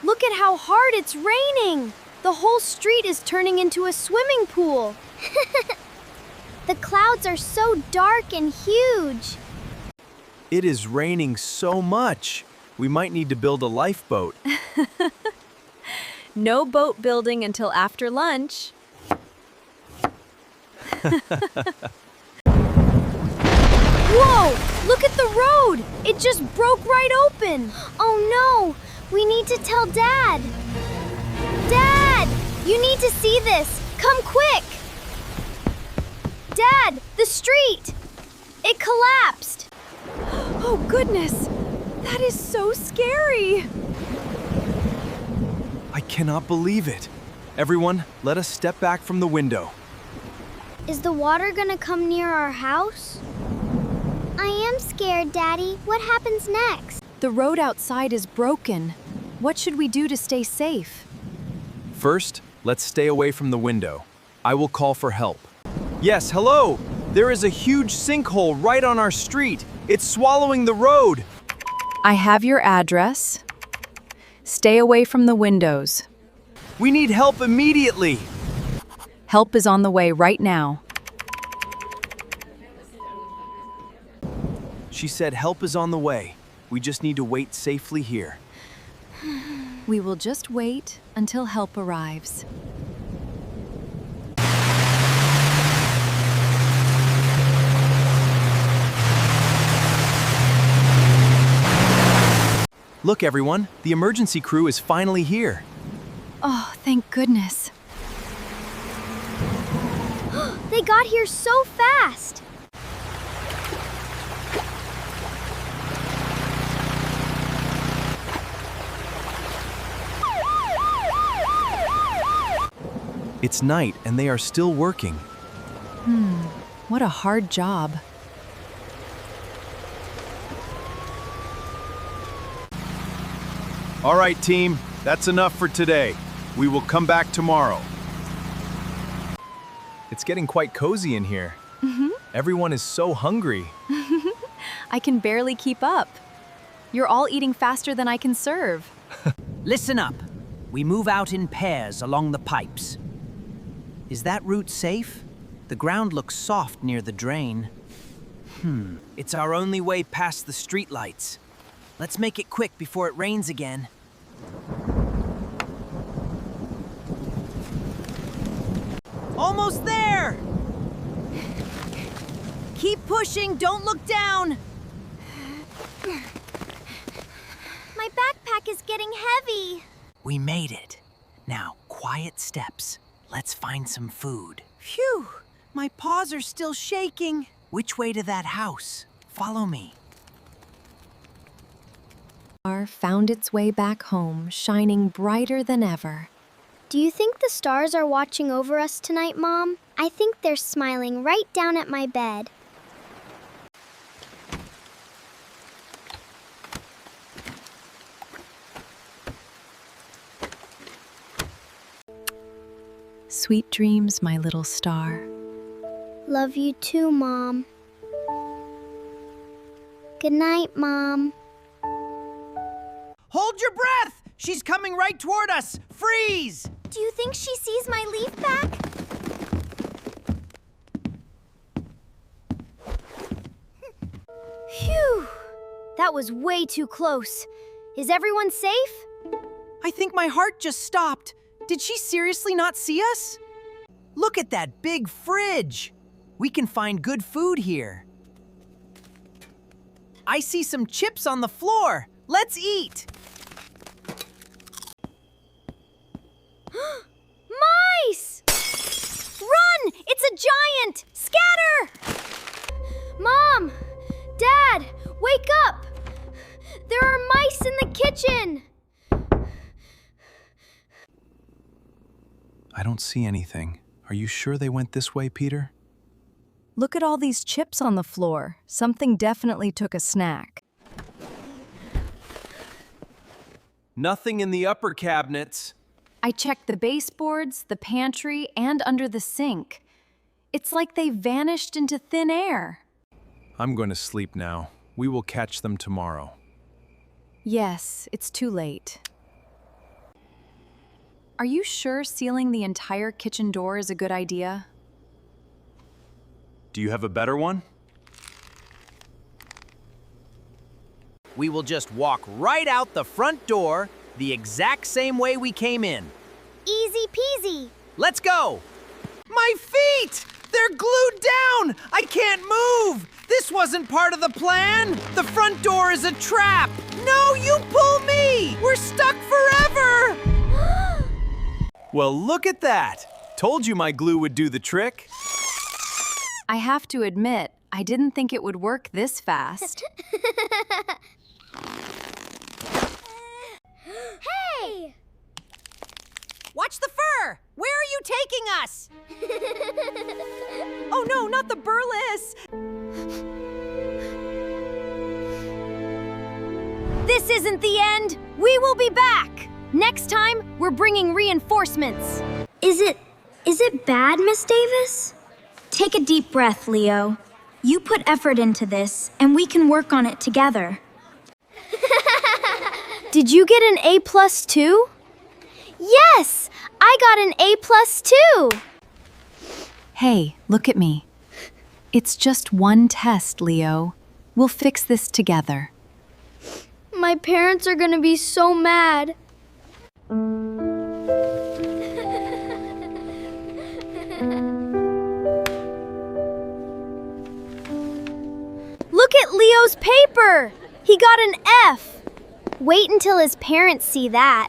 Look at how hard it's raining! The whole street is turning into a swimming pool. The clouds are so dark and huge. It is raining so much. We might need to build a lifeboat. No boat building until after lunch. Whoa! Look at the road! It just broke right open! Oh no! We need to tell Dad! Dad! You need to see this! Come quick! Dad! The street! It collapsed! Oh goodness! That is so scary! I cannot believe it. Everyone, let us step back from the window. Is the water gonna come near our house? I am scared, Daddy. What happens next? The road outside is broken. What should we do to stay safe? First, let's stay away from the window. I will call for help. Yes, hello! There is a huge sinkhole right on our street. It's swallowing the road. I have your address. Stay away from the windows. We need help immediately. Help is on the way right now. She said help is on the way. We just need to wait safely here. We will just wait until help arrives. Look, everyone, the emergency crew is finally here. Oh, thank goodness. They got here so fast! It's night and they are still working. What a hard job. All right, team, that's enough for today. We will come back tomorrow. It's getting quite cozy in here. Everyone is so hungry. I can barely keep up. You're all eating faster than I can serve. Listen up. We move out in pairs along the pipes. Is that route safe? The ground looks soft near the drain. It's our only way past the streetlights. Let's make it quick before it rains again. Almost there! Keep pushing, don't look down! My backpack is getting heavy. We made it. Now, quiet steps. Let's find some food. Phew! My paws are still shaking. Which way to that house? Follow me. Star found its way back home, shining brighter than ever. Do you think the stars are watching over us tonight, Mom? I think they're smiling right down at my bed. Sweet dreams, my little star. Love you too, Mom. Good night, Mom. Hold your breath! She's coming right toward us! Freeze! Do you think she sees my leaf pack? Phew! That was way too close. Is everyone safe? I think my heart just stopped. Did she seriously not see us? Look at that big fridge! We can find good food here. I see some chips on the floor. Let's eat! Mice! Run! It's a giant! Scatter! Mom! Dad! Wake up! There are mice in the kitchen! I don't see anything. Are you sure they went this way, Peter? Look at all these chips on the floor. Something definitely took a snack. Nothing in the upper cabinets. I checked the baseboards, the pantry, and under the sink. It's like they vanished into thin air. I'm going to sleep now. We will catch them tomorrow. Yes, it's too late. Are you sure sealing the entire kitchen door is a good idea? Do you have a better one? We will just walk right out the front door the exact same way we came in. Easy peasy. Let's go! My feet! They're glued down! I can't move! This wasn't part of the plan! The front door is a trap! No, you pull me! We're stuck forever! Well, look at that! Told you my glue would do the trick. I have to admit, I didn't think it would work this fast. Hey! Watch the fur! Where are you taking us? Oh no, not the burles! This isn't the end. We will be back. Next time, we're bringing reinforcements. Is it bad, Miss Davis? Take a deep breath, Leo. You put effort into this, and we can work on it together. Did you get an A+ too? Yes, I got an A+ too. Hey, look at me. It's just one test, Leo. We'll fix this together. My parents are gonna be so mad. Look at Leo's paper! He got an F. Wait until his parents see that.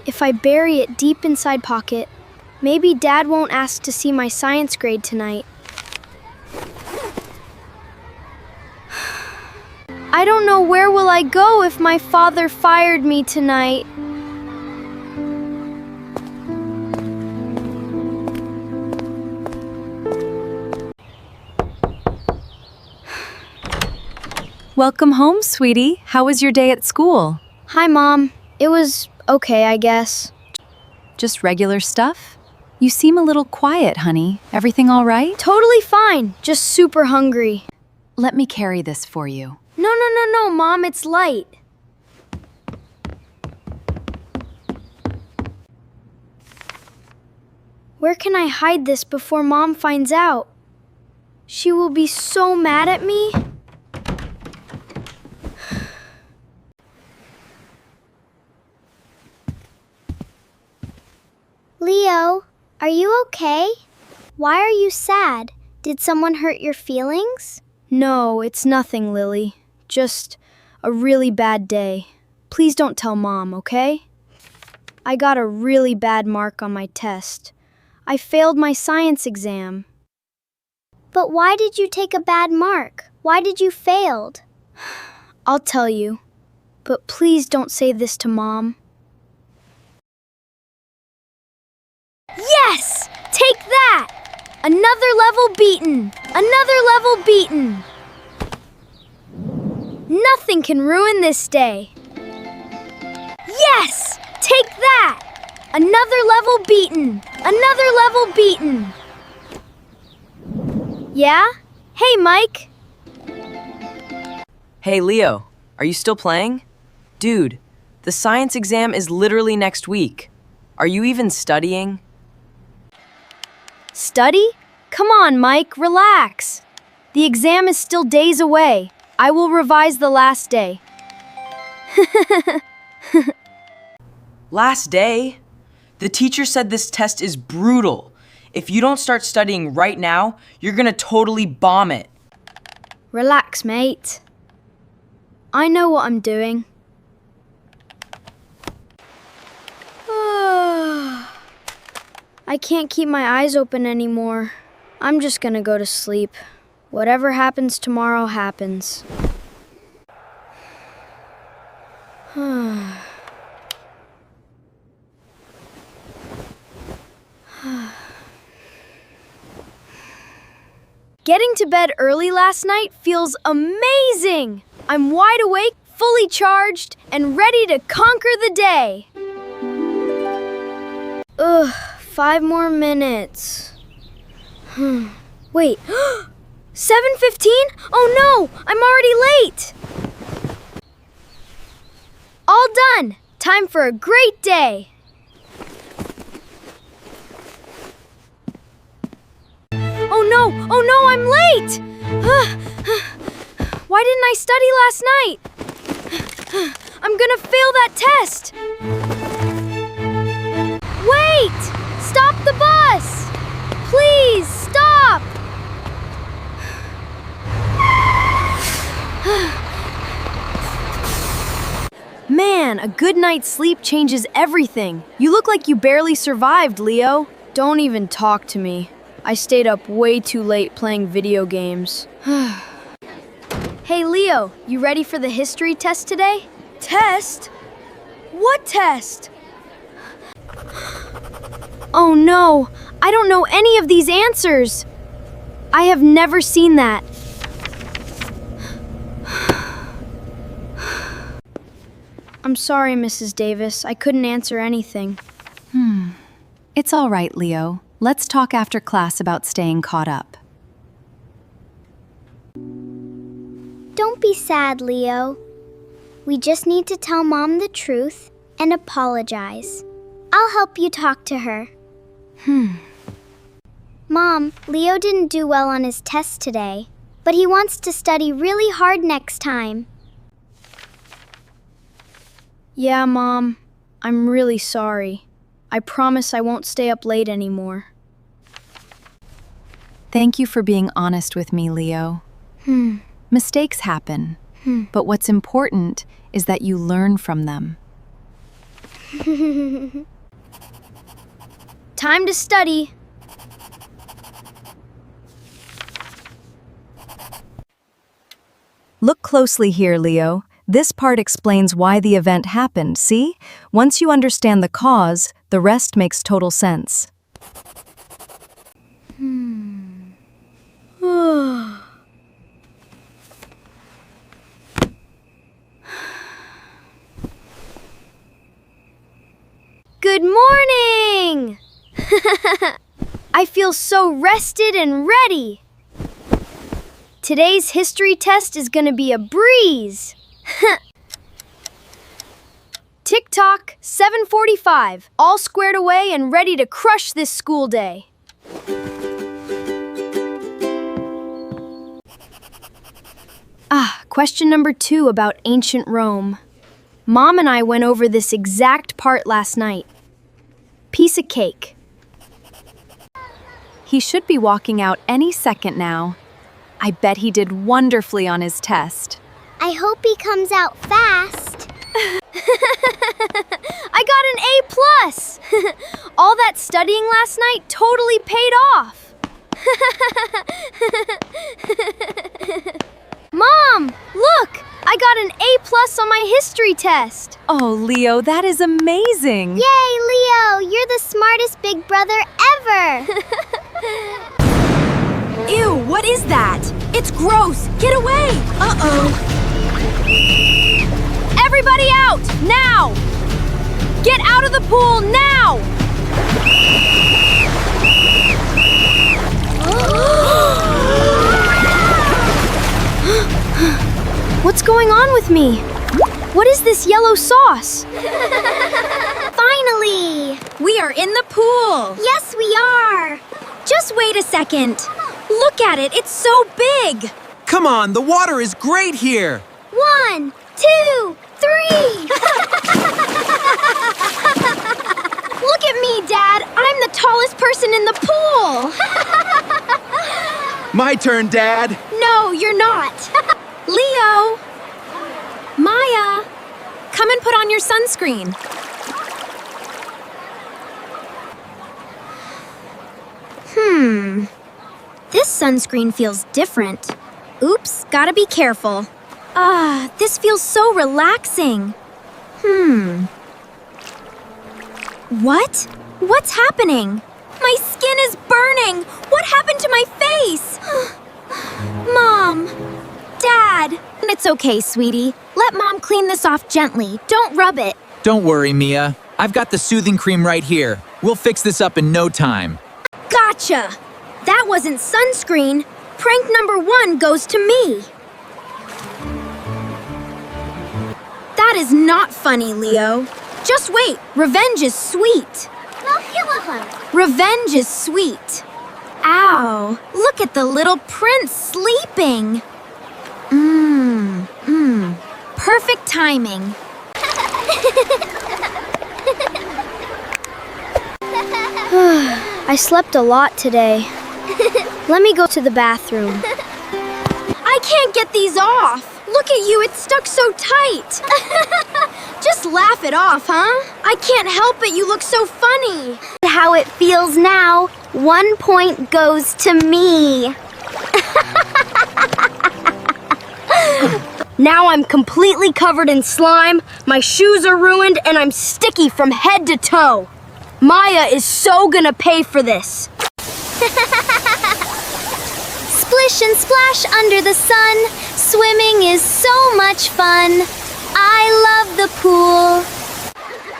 If I bury it deep inside pocket, maybe Dad won't ask to see my science grade tonight. I don't know where will I go if my father fired me tonight. Welcome home, sweetie. How was your day at school? Hi, Mom. It was okay, I guess. Just regular stuff? You seem a little quiet, honey. Everything all right? Totally fine. Just super hungry. Let me carry this for you. No, Mom. It's light. Where can I hide this before Mom finds out? She will be so mad at me. Leo, are you okay? Why are you sad? Did someone hurt your feelings? No, it's nothing, Lily. Just a really bad day. Please don't tell Mom, okay? I got a really bad mark on my test. I failed my science exam. But why did you take a bad mark? Why did you fail? I'll tell you. But please don't say this to Mom. Yes! Take that! Another level beaten! Another level beaten! Nothing can ruin this day. Yes! Take that! Another level beaten! Another level beaten! Yeah? Hey, Mike! Hey, Leo, are you still playing? Dude, the science exam is literally next week. Are you even studying? Study? Come on, Mike, relax. The exam is still days away. I will revise the last day. Last day? The teacher said this test is brutal. If you don't start studying right now, you're gonna totally bomb it. Relax, mate. I know what I'm doing. I can't keep my eyes open anymore. I'm just gonna go to sleep. Whatever happens tomorrow happens. Getting to bed early last night feels amazing! I'm wide awake, fully charged, and ready to conquer the day. 5 more minutes. Wait, 7:15? Oh no, I'm already late! All done! Time for a great day! Oh no, I'm late! Why didn't I study last night? I'm gonna fail that test! Wait! Stop the bus! Please, stop! Man, a good night's sleep changes everything. You look like you barely survived, Leo. Don't even talk to me. I stayed up way too late playing video games. Hey Leo, you ready for the history test today? Test? What test? Oh no, I don't know any of these answers. I have never seen that. I'm sorry, Mrs. Davis. I couldn't answer anything. It's all right, Leo. Let's talk after class about staying caught up. Don't be sad, Leo. We just need to tell Mom the truth and apologize. I'll help you talk to her. Mom, Leo didn't do well on his test today, but he wants to study really hard next time. Yeah, Mom. I'm really sorry. I promise I won't stay up late anymore. Thank you for being honest with me, Leo. Mistakes happen, but what's important is that you learn from them. Time to study. Look closely here, Leo. This part explains why the event happened, see? Once you understand the cause, the rest makes total sense. Good morning! I feel so rested and ready. Today's history test is gonna be a breeze. Tick-tock, 7:45, all squared away and ready to crush this school day. Question number 2 about ancient Rome. Mom and I went over this exact part last night. Piece of cake. He should be walking out any second now. I bet he did wonderfully on his test. I hope he comes out fast. I got an A+. All that studying last night totally paid off. Mom, look! I got an A+ on my history test. Oh, Leo, that is amazing. Yay, Leo! You're the smartest big brother ever. Ew, what is that? It's gross! Get away! Uh-oh. Everybody out, now! Get out of the pool, now! What's going on with me? What is this yellow sauce? Finally! We are in the pool! Yes, we are! Just wait a second. Look at it, it's so big! Come on, the water is great here. 1, 2, 3! Look at me, Dad! I'm the tallest person in the pool! My turn, Dad. No, you're not! Leo! Maya! Come and put on your sunscreen. This sunscreen feels different. Oops, gotta be careful. This feels so relaxing. What? What's happening? My skin is burning! What happened to my face? Mom! Dad! It's okay, sweetie. Let Mom clean this off gently. Don't rub it. Don't worry, Mia. I've got the soothing cream right here. We'll fix this up in no time. Gotcha! That wasn't sunscreen. Prank number 1 goes to me. That That is not funny, Leo. Just wait. Revenge is sweet. Revenge is sweet. Ow. Look at the little prince sleeping. Perfect timing. I slept a lot today. Let me go to the bathroom. I can't get these off. Look at you, it's stuck so tight. Just laugh it off, huh? I can't help it, you look so funny. How it feels now. 1 point goes to me. Now I'm completely covered in slime, my shoes are ruined, and I'm sticky from head to toe. Maya is so gonna pay for this. Splish and splash under the sun. Swimming is so much fun. I love the pool.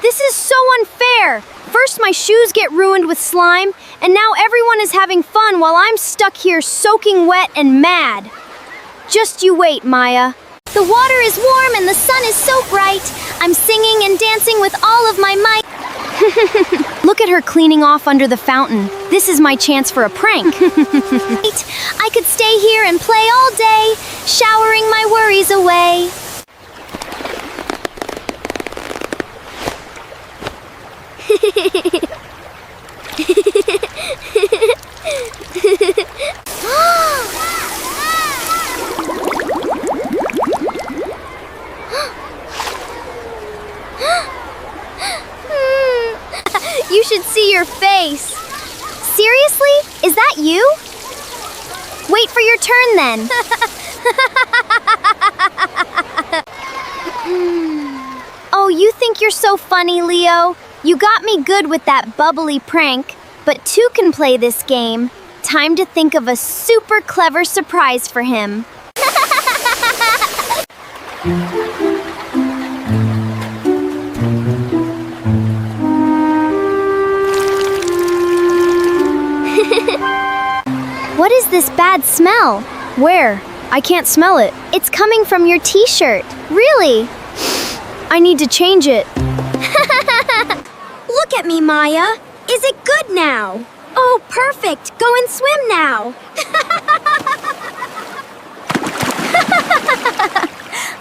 This is so unfair. First my shoes get ruined with slime, and now everyone is having fun while I'm stuck here soaking wet and mad. Just you wait, Maya. The water is warm and the sun is so bright. I'm singing and dancing with all of my might. Look at her cleaning off under the fountain. This is my chance for a prank. I could stay here and play all day, showering my worries away. You should see your face. Seriously? Is that you? Wait for your turn then. Oh, you think you're so funny, Leo? You got me good with that bubbly prank, but two can play this game. Time to think of a super clever surprise for him. What is this bad smell? Where? I can't smell it. It's coming from your t-shirt. Really? I need to change it. Look at me, Maya. Is it good now? Oh, perfect. Go and swim now.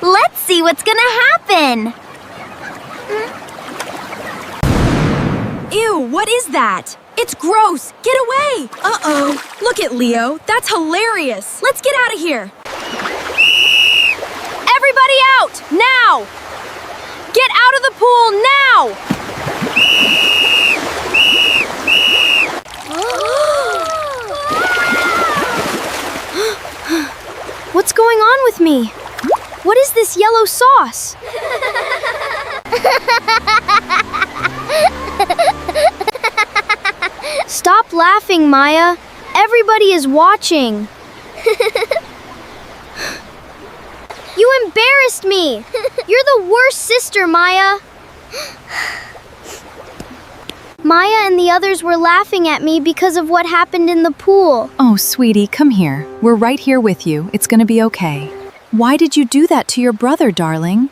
Let's see what's gonna happen. Ew, what is that? It's gross. Get away. Uh-oh. Look at Leo. That's hilarious. Let's get out of here. Everybody out! Now! Get out of the pool now! What's going on with me? What is this yellow sauce? Stop laughing, Maya. Everybody is watching. You embarrassed me. You're the worst sister, Maya. Maya and the others were laughing at me because of what happened in the pool. Oh, sweetie, come here. We're right here with you. It's gonna be okay. Why did you do that to your brother, darling?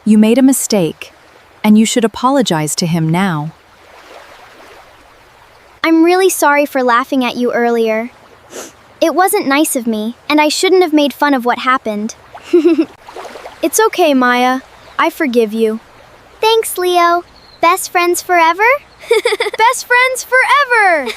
You made a mistake, and you should apologize to him now. I'm really sorry for laughing at you earlier. It wasn't nice of me, and I shouldn't have made fun of what happened. It's okay, Maya. I forgive you. Thanks, Leo. Best friends forever? Best friends forever!